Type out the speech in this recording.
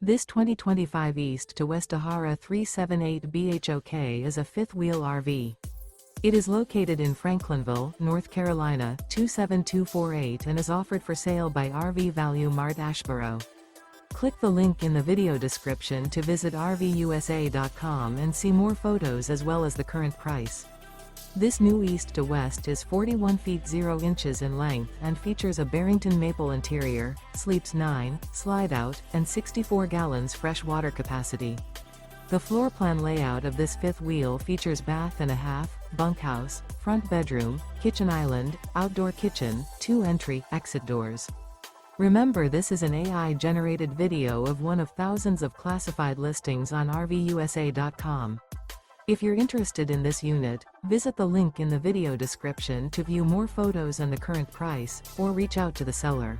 This 2025 East to West Ahara 378 BHOK is a fifth-wheel RV. It is located in Franklinville, North Carolina, 27248 and is offered for sale by RV Value Mart Asheboro. Click the link in the video description to visit RVUSA.com and see more photos as well as the current price. This new East to West is 41 feet 0 inches in length and features a Barrington Maple interior, sleeps 9, slide-out, and 64 gallons fresh water capacity. The floor plan layout of this fifth wheel features bath and a half, bunkhouse, front bedroom, kitchen island, outdoor kitchen, 2 entry/exit doors. Remember, this is an AI-generated video of one of thousands of classified listings on RVUSA.com. If you're interested in this unit, visit the link in the video description to view more photos and the current price, or reach out to the seller.